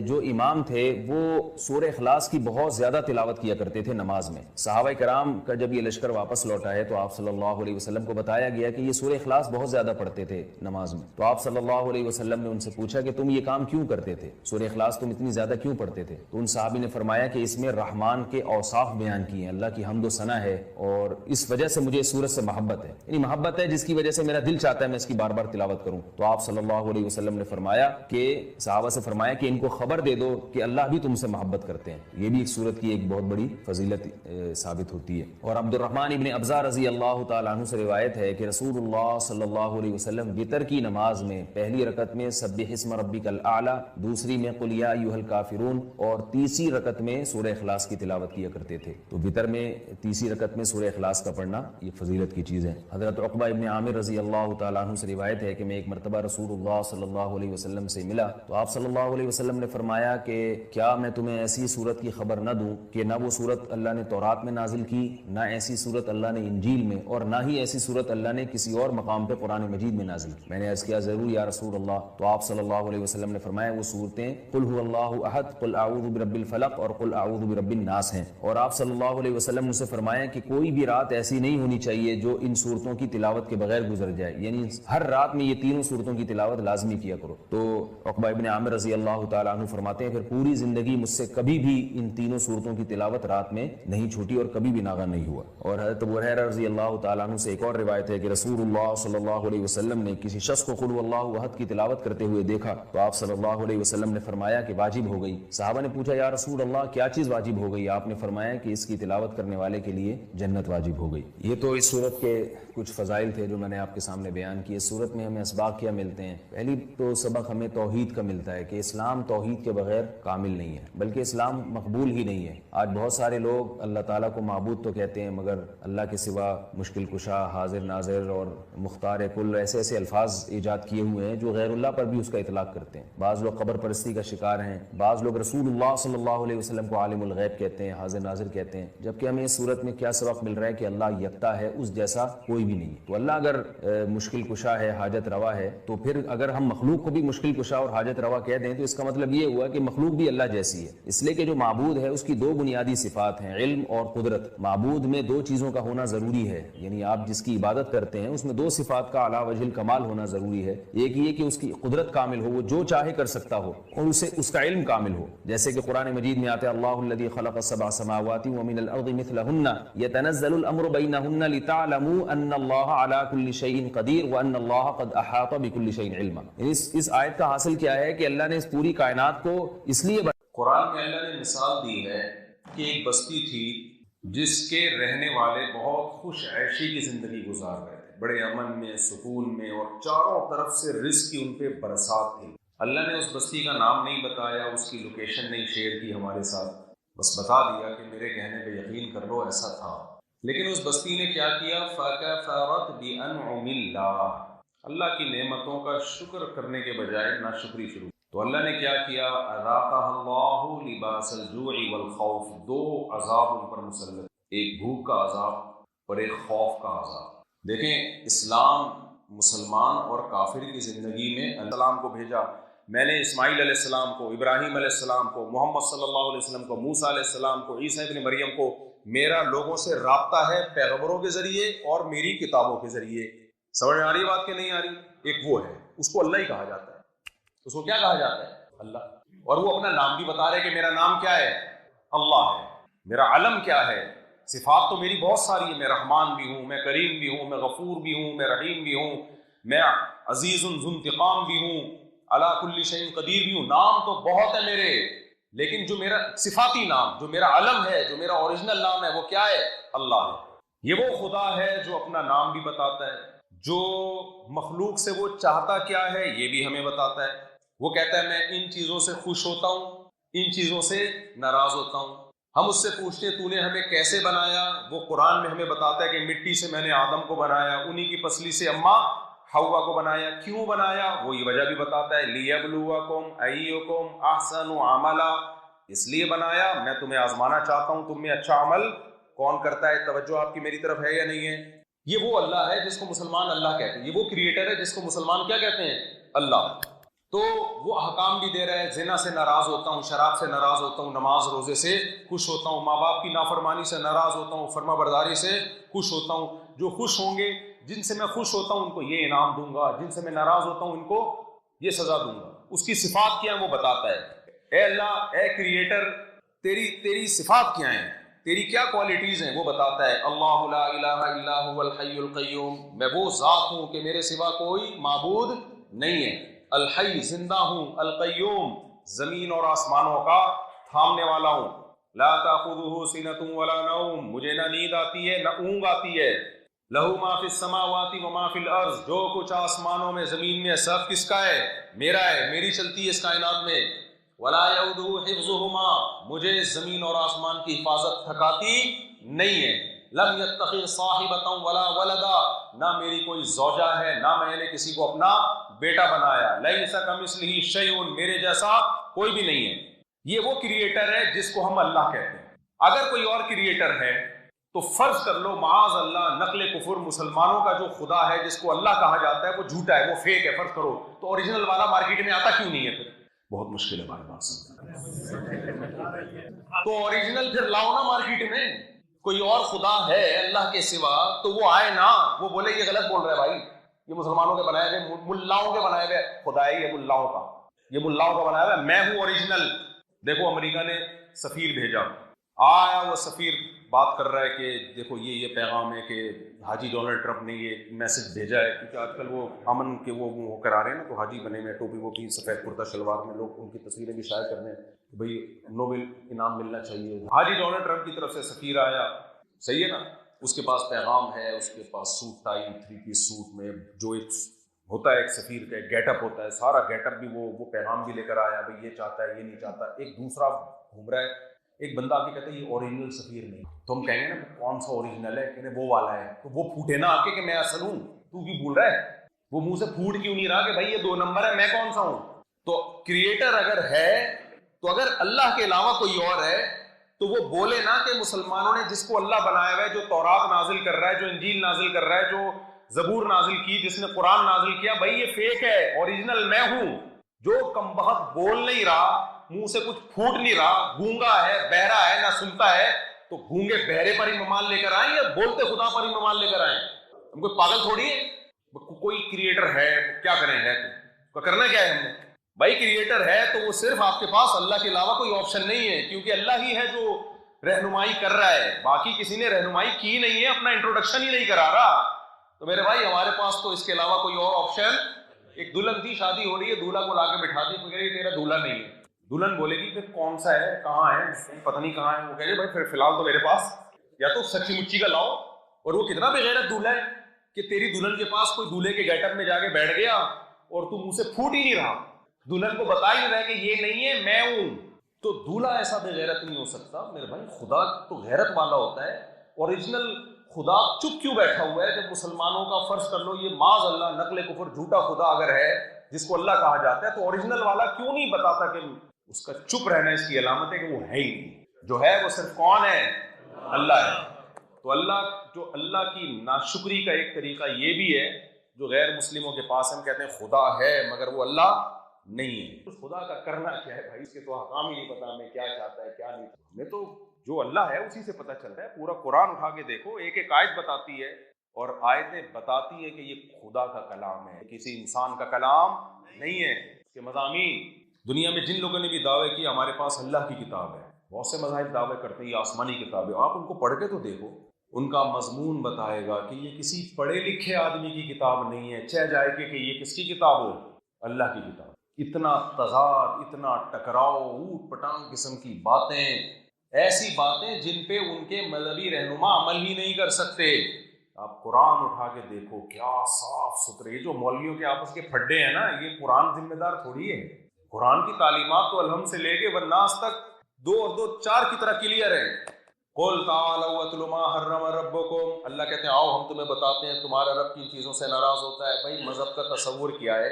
جو امام تھے وہ سورہ اخلاص کی بہت زیادہ تلاوت کیا کرتے تھے نماز میں. صحابہ کرام کا جب یہ لشکر واپس لوٹا ہے تو آپ صلی اللہ علیہ وسلم کو بتایا گیا کہ یہ سورہ اخلاص بہت زیادہ پڑھتے تھے نماز میں. تو آپ صلی اللہ علیہ وسلم نے ان سے پوچھا کہ تم یہ کام کیوں کرتے تھے, سورہ اخلاص تم اتنی زیادہ کیوں پڑھتے تھے؟ تو ان صحابی نے فرمایا کہ اس میں رحمان کے اوصاف بیان کیے ہیں, اللہ کی حمد و ثنا ہے, اور اس وجہ سے مجھے اس سورت سے محبت ہے, یعنی محبت ہے جس کی وجہ سے میرا دل چاہتا ہے میں اس کی بار بار تلاوت کروں. تو آپ صلی اللہ علیہ وسلم نے فرمایا کہ صحابہ سے فرمایا کہ ان کو خبر دے دو کہ اللہ بھی تم سے محبت کرتے ہیں. یہ بھی ایک سورت کی ایک بہت بڑی فضیلت ثابت ہوتی ہے. اور عبد الرحمن ابن ابزا رضی اللہ تعالیٰ عنہ سے روایت ہے کہ رسول اللہ صلی اللہ علیہ وسلم وتر کی نماز میں پہلی رکعت میں سبح اسم ربک الاعلی, دوسری میں قل یا ایھا الکافرون, اور تیسری رکعت میں سورہ اخلاص کی تلاوت کیا کرتے تھے. تو وتر میں تیسری رکعت میں سورہ اخلاص کا پڑھنا یہ فضیلت کی چیز ہے. حضرت عقبہ ابن عامر رضی اللہ تعالیٰ عنہ سے روایت ہے کہ میں ایک مرتبہ رسول اللہ صلی اللہ علیہ وسلم سے ملا تو آپ صلی اللہ علیہ وسلم نے فرمایا کہ کیا میں تمہیں ایسی صورت کی خبر نہ دوں کہ نہ وہ صورت اللہ نے تورات میں نازل کی, نہ ایسی صورت اللہ نے انجیل میں, اور نہ ہی ایسی صورت اللہ نے کسی اور مقام پہ قرآن مجید میں نازل کی. میں نے عرض کیا ضرور یا رسول اللہ. تو آپ صلی اللہ علیہ وسلم نے فرمایا وہ صورتیں قل هو اللہ احد, قل اعوذ برب الفلق اور قل اعوذ برب الناس ہیں. اور آپ صلی اللہ علیہ وسلم نے اسے فرمایا کہ کوئی بھی رات ایسی نہیں ہونی چاہیے جو ان صورتوں کی تلاوت کے بغیر گزر جائے, یعنی ہر رات میں یہ تینوں صورتوں کی تلاوت لازمی کیا کرو. تو عقبہ ابن عامر رضی اللہ تعالیٰ عنہ فرماتے ہیں پھر پوری زندگی مجھ سے کبھی بھی ان تینوں صورتوں کی تلاوت رات میں نہیں چھوٹی اور کبھی بھی ناغہ نہیں ہوا. اور حضرت ابو ہریرہ رضی اللہ تعالیٰ عنہ سے ایک اور روایت ہے کہ رسول اللہ صلی اللہ علیہ وسلم نے کسی شخص کو قل اللہ احد کی تلاوت کرتے ہوئے دیکھا تو آپ صلی اللہ علیہ وسلم نے فرمایا کہ واجب ہو گئی. صحابہ نے پوچھا یا رسول اللہ کیا چیز واجب ہو گئی؟ آپ نے فرمایا کہ اس کی تلاوت کرنے والے کے لیے جنت واجب ہو گئی. یہ تو اس صورت کے کچھ فضائل تھے جو میں نے آپ کے سامنے بیان کیے. اس صورت میں ہمیں اسباق کیا ملتے ہیں؟ پہلی تو سبق ہمیں توحید کا ملتا ہے کہ اسلام توحید کے بغیر کامل نہیں ہے, بلکہ اسلام مقبول ہی نہیں ہے. آج بہت سارے لوگ اللہ تعالیٰ کو معبود تو کہتے ہیں مگر اللہ کے سوا مشکل کشا, حاضر ناظر اور مختار کل ایسے ایسے الفاظ ایجاد کیے ہوئے ہیں جو غیر اللہ پر بھی اس کا اطلاق کرتے ہیں. بعض لوگ قبر پرستی کا شکار ہیں, بعض لوگ رسول اللہ صلی اللہ علیہ وسلم کو عالم الغیب کہتے ہیں, حاضر ناظر کہتے ہیں, جبکہ ہمیں اس صورت میں کیا سبق مل رہا ہے کہ اللہ یکتا ہے, اس جیسا کوئی بھی نہیں. تو اللہ اگر مشکل کشا ہے, حاجت روا ہے, تو پھر اگر ہم مخلوق کو بھی مشکل کشا اور حاجت روا کہہ دیں تو اس کا مطلب یہ ہوا کہ مخلوق بھی اللہ جیسی ہے. اس لیے کہ جو معبود ہے اس کی دو بنیادی صفات ہیں, علم اور قدرت. معبود میں دو چیزوں کا ہونا ضروری ہے, یعنی آپ جس کی عبادت کرتے ہیں اس میں دو صفات کا علی وجہ الکمال ہونا ضروری ہے. ایک یہ کہ اس کی قدرت کامل ہو, وہ جو چاہے کر سکتا ہو, اور اسے اس کا علم کامل ہو. جیسے کہ قرآن مجید میں آتا ہے اللہ الذی خلق السبع سماوات ومن الارض مثلہن یتنزل الامر بینہن لتعلموا ان اللہ علی کل شیء قدیر وان اللہ قد احاط بکل شیء علما. اس آیت کا حاصل کیا ہے کہ اللہ نے اس پوری کائنات کو اس لیے قرآن میں اللہ نے مثال دی ہے کہ ایک بستی تھی جس کے رہنے والے بہت خوش عیشی کی زندگی گزار رہے تھے, بڑے امن میں, سکون میں, اور چاروں طرف سے رزق کی ان پہ برسات تھی. اللہ نے اس بستی کا نام نہیں بتایا, اس کی لوکیشن نہیں شیئر کی ہمارے ساتھ, بس بتا دیا کہ میرے کہنے پہ یقین کر لو ایسا تھا. لیکن اس بستی نے کیا کیا؟ فَكَفَرَتْ بِأَنْعُمِ اللَّهِ, اللہ کی نعمتوں کا شکر کرنے کے بجائے ناشکری شروع. تو اللہ نے کیا کیا؟ اذاقها اللہ لباس الجوع والخوف, دو عذاب ان پر مسلط, ایک بھوک کا عذاب اور ایک خوف کا عذاب. دیکھیں اسلام مسلمان اور کافر کی زندگی میں السلام کو بھیجا. میں نے اسماعیل علیہ السلام کو, ابراہیم علیہ السلام کو, محمد صلی اللہ علیہ وسلم کو, موسیٰ علیہ السلام کو, عیسیٰ ابن مریم کو. میرا لوگوں سے رابطہ ہے پیغمبروں کے ذریعے اور میری کتابوں کے ذریعے. سمجھ میں آ رہی بات کہ نہیں آ رہی؟ ایک وہ ہے, اس کو اللہ ہی کہا جاتا ہے. اس کو کیا کہا جاتا ہے؟ اللہ. اور وہ اپنا نام بھی بتا رہے کہ میرا نام کیا ہے؟ اللہ ہے. میرا علم کیا ہے؟ صفات تو میری بہت ساری ہے, میں رحمان بھی ہوں, میں کریم بھی ہوں, میں غفور بھی ہوں, میں رحیم بھی ہوں, میں عزیز ذو انتقام بھی ہوں, علی کل شیء قدیر بھی ہوں. نام تو بہت ہے میرے, لیکن جو میرا صفاتی نام, جو میرا علم ہے, جو میرا اوریجنل نام ہے, وہ کیا ہے؟ اللہ ہے. یہ وہ خدا ہے جو اپنا نام بھی بتاتا ہے, جو مخلوق سے وہ چاہتا کیا ہے یہ بھی ہمیں بتاتا ہے. وہ کہتا ہے میں ان چیزوں سے خوش ہوتا ہوں, ان چیزوں سے ناراض ہوتا ہوں. ہم اس سے پوچھتے ہیں تو نے ہمیں کیسے بنایا، وہ قرآن میں ہمیں بتاتا ہے کہ مٹی سے میں نے آدم کو بنایا، انہی کی پسلی سے اماں حوا کو بنایا۔ کیوں بنایا وہ یہ وجہ بھی بتاتا ہے، لیبلوکم ایکم احسن عملا، اس لیے بنایا میں تمہیں آزمانا چاہتا ہوں تم میں اچھا عمل کون کرتا ہے۔ توجہ آپ کی میری طرف ہے یا نہیں ہے؟ یہ وہ اللہ ہے جس کو مسلمان اللہ کہتے ہیں، یہ وہ کریٹر ہے جس کو مسلمان کیا کہتے ہیں؟ اللہ۔ تو وہ احکام بھی دے رہا ہے، زنا سے ناراض ہوتا ہوں، شراب سے ناراض ہوتا ہوں، نماز روزے سے خوش ہوتا ہوں، ماں باپ کی نافرمانی سے ناراض ہوتا ہوں، فرما برداری سے خوش ہوتا ہوں۔ جو خوش ہوں گے، جن سے میں خوش ہوتا ہوں ان کو یہ انعام دوں گا، جن سے میں ناراض ہوتا ہوں ان کو یہ سزا دوں گا۔ اس کی صفات کیا ہیں وہ بتاتا ہے۔ اے اللہ، اے کریٹر، تیری صفات کیا ہیں، تیری کیا کوالٹیز ہیں وہ بتاتا ہے۔ اللہ لا الہ الا هو الحی القیوم، میں وہ ذات ہوں کہ میرے سوا کوئی معبود نہیں ہے۔ الحی، زندہ ہوں، القیوم، زمین اور آسمانوں کا تھامنے والا ہوں۔ لا تاخذہ سنۃ ولا نوم، مجھے نہ نیند آتی ہے نہ اونگ آتی ہے۔ لہ ما فی السماوات وما فی الارض، جو کچھ آسمانوں میں زمین میں سب کس کا ہے؟ میرا ہے، میری چلتی ہے اس کائنات میں۔ ولا یؤودہ حفظہما، مجھے زمین اور آسمان کی حفاظت تھکاتی نہیں ہے۔ لم یتخذ صاحبۃ ولا ولدا، نہ میری کوئی زوجہ ہے نہ میں نے کسی کو اپنا بیٹا بنایا۔ لیس کمثلہ شیء، میرے جیسا کوئی بھی نہیں ہے۔ یہ وہ کریٹر ہے جس کو ہم اللہ کہتے ہیں۔ اگر کوئی اور کریٹر ہے تو فرض کر لو معاذ اللہ نقل کفر، مسلمانوں کا جو خدا ہے جس کو اللہ کہا جاتا ہے وہ جھوٹا ہے، وہ فیک ہے، فرض کرو، تو اوریجنل والا مارکیٹ میں آتا کیوں نہیں ہے؟ پھر بہت مشکل ہے ہماری بات سمجھنا۔ تو اوریجنل پھر لاؤ نا مارکیٹ میں، کوئی اور خدا ہے اللہ کے سوا تو وہ آئے نا، وہ بولے یہ غلط بول رہا ہے بھائی، یہ مسلمانوں کے بنائے ہوئے ملاؤں کے بنائے ہوئے خدا ہے، یہ ملاؤں کا، یہ ملاؤں کا بنایا ہوا ہے، میں ہوں اوریجنل۔ دیکھو امریکہ نے سفیر بھیجا، آیا وہ سفیر بات کر رہا ہے کہ دیکھو یہ پیغام ہے کہ حاجی ڈونلڈ ٹرمپ نے یہ میسج بھیجا ہے، کیونکہ آج کل وہ امن کے وہ کرا رہے ہیں نا، تو حاجی بنے میں ٹوپی ووپی سفید کرتا شلوار میں، لوگ ان کی تصویریں بھی شائع کر رہے ہیں کہ بھئی نوبل انعام ملنا چاہیے۔ حاجی ڈونلڈ ٹرمپ کی طرف سے سفیر آیا، صحیح ہے نا، اس کے پاس پیغام ہے، اس کے پاس سوٹ ٹائی 3 پیس سوٹ میں جو ایک ہوتا ہے ایک سفیر کا ایک گیٹ اپ ہوتا ہے، سارا گیٹ اپ بھی وہ پیغام بھی لے کر آیا، بھئی یہ چاہتا ہے یہ نہیں چاہتا۔ ایک دوسرا گھوم رہا ہے، ایک بندہ آ کے کہتا ہے یہ اوریجنل سفیر نہیں، تو ہم کہیں گے نا کون سا اوریجنل ہے، کہ وہ والا ہے، تو وہ پھوٹے نا آ کے کہ میں اصل ہوں، تو کیوں بول رہا ہے؟ وہ منہ سے پھوٹ کیوں نہیں رہا کہ بھائی یہ 2 نمبر ہے، میں کون سا ہوں؟ تو کریٹر اگر ہے تو اگر اللہ کے علاوہ کوئی اور ہے تو وہ بولے نا کہ مسلمانوں نے جس کو اللہ بنایا ہوا ہے، جو تورات نازل کر رہا ہے، جو انجیل نازل کر رہا ہے، جو زبور نازل کی، جس نے قرآن نازل کیا، بھائی یہ فیک ہے، اوریجنل میں ہوں۔ جو کم بخت بول نہیں رہا، منہ سے کچھ پھوٹ نہیں رہا، گونگا ہے، بہرا ہے، نہ سنتا ہے، تو گونگے بہرے پر ہی ممال لے کر آئیں یا بولتے خدا پر ہی ممال لے کر آئیں؟ ہم کوئی پاگل تھوڑی ہے، کوئی کریٹر ہے کیا کریں، ہے تو کرنا کیا ہے ہم نے؟ بھائی کریٹر ہے تو وہ صرف آپ کے پاس اللہ کے علاوہ کوئی آپشن نہیں ہے، کیونکہ اللہ ہی ہے جو رہنمائی کر رہا ہے، باقی کسی نے رہنمائی کی نہیں ہے، اپنا انٹروڈکشن ہی نہیں کرا رہا۔ تو میرے بھائی ہمارے پاس تو اس کے علاوہ کوئی اور آپشن، ایک دلہن تھی، شادی ہو رہی ہے، دولہا کو لا کے بٹھا دی، تو کہہ رہی تیرا دولہا نہیں ہے۔ دلہن بولے گی پھر کون سا ہے، کہاں ہے، پتہ نہیں کہاں ہے، وہ کہہ رہے بھائی پھر فی الحال تو میرے پاس یا تو سچی مچی کا لاؤ، اور وہ کتنا بے غیرت دولہا ہے کہ تیری دلہن کے پاس کوئی دولہے کے گیٹ اپ میں جا کے بیٹھ گیا اور تو منہ سے پھوٹ ہی نہیں رہا، دلہن کو بتا ہی نہیں رہا کہ یہ نہیں ہے میں ہوں، تو دولہا ایسا بے غیرت نہیں ہو سکتا۔ میرے بھائی خدا تو غیرت والا ہوتا ہے، اوریجنل خدا چپ کیوں بیٹھا ہوا ہے؟ جب مسلمانوں کا فرض کر لو یہ معاذ اللہ نقل کفر جھوٹا خدا اگر ہے جس کو اللہ کہا جاتا ہے، تو اوریجنل والا کیوں نہیں بتاتا کہ اس کا چپ رہنا اس کی علامت ہے کہ وہ ہے ہی نہیں، جو ہے وہ صرف کون ہے؟ اللہ ہے۔ تو اللہ کی ناشکری کا ایک طریقہ یہ بھی ہے جو غیر مسلموں کے پاس ہم کہتے ہیں خدا ہے مگر وہ اللہ نہیں ہے۔ اس خدا کا کرنا کیا ہے بھائی، اس کے تو احکام ہی نہیں پتا ہمیں کیا چاہتا ہے کیا نہیں، ہمیں تو جو اللہ ہے اسی سے پتہ چلتا ہے۔ پورا قرآن اٹھا کے دیکھو، ایک ایک آیت بتاتی ہے، اور آیتیں بتاتی ہے کہ یہ خدا کا کلام ہے، کسی انسان کا کلام نہیں ہے۔ اس کے مضامین دنیا میں جن لوگوں نے بھی دعوے کیے ہمارے پاس اللہ کی کتاب ہے، بہت سے مذاہب دعوے کرتے ہیں یہ آسمانی کتاب ہے، آپ ان کو پڑھ کے تو دیکھو، ان کا مضمون بتائے گا کہ یہ کسی پڑھے لکھے آدمی کی کتاب نہیں ہے، چہ جائے کہ یہ کس کی کتاب ہو؟ اللہ کی کتاب۔ اتنا تضاد، اتنا ٹکراؤ، اوٹ پٹانگ قسم کی باتیں، ایسی باتیں جن پہ ان کے مذہبی رہنما عمل ہی نہیں کر سکتے۔ آپ قرآن اٹھا کے دیکھو کیا صاف ستھرے، یہ جو مولویوں کے آپس کے پھڈے ہیں نا، یہ قرآن ذمہ دار تھوڑی ہے۔ قرآن کی تعلیمات تو الحمد سے لے کے والناس تک 2 اور 2 4 کی طرح کلیئر ہے. قل تعالوا واتلوا ما حرم ربکم، اللہ کہتے ہیں آؤ ہم تمہیں بتاتے ہیں تمہارا رب کن چیزوں سے ناراض ہوتا ہے. بھائی مذہب کا تصور کیا ہے؟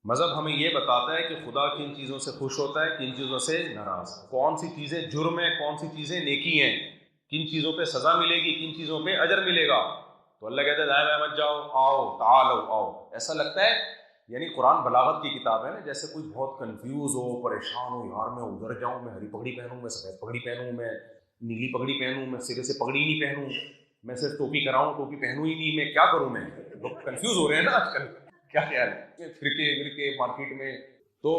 مذہب ہمیں یہ بتاتا ہے کہ خدا کن چیزوں سے خوش ہوتا ہے، کن چیزوں سے ناراض، کون سی چیزیں جرم ہیں، کون سی چیزیں نیکی ہیں، کن چیزوں پہ سزا ملے گی، کن چیزوں پہ اجر ملے گا. تو اللہ کہتے ہیں دائیں مت جاؤ، آؤ تعالوا آؤ. ایسا لگتا ہے یعنی قرآن بلاغت کی کتاب ہے نا، جیسے کوئی بہت کنفیوز ہو، پریشان ہو، یار میں ادھر جاؤں، میں ہری پگڑی پہنوں، میں سفید پگڑی پہنوں، میں نیلی پگڑی پہنوں، میں سرے سے پگڑی نہیں پہنوں، میں صرف ٹوپی کراؤں، ٹوپی پہنوں ہی نہیں، میں کیا کروں؟ میں لوگ کنفیوز ہو رہے ہیں نا آج کل، کیا خیال ہے فرقے مارکیٹ میں. تو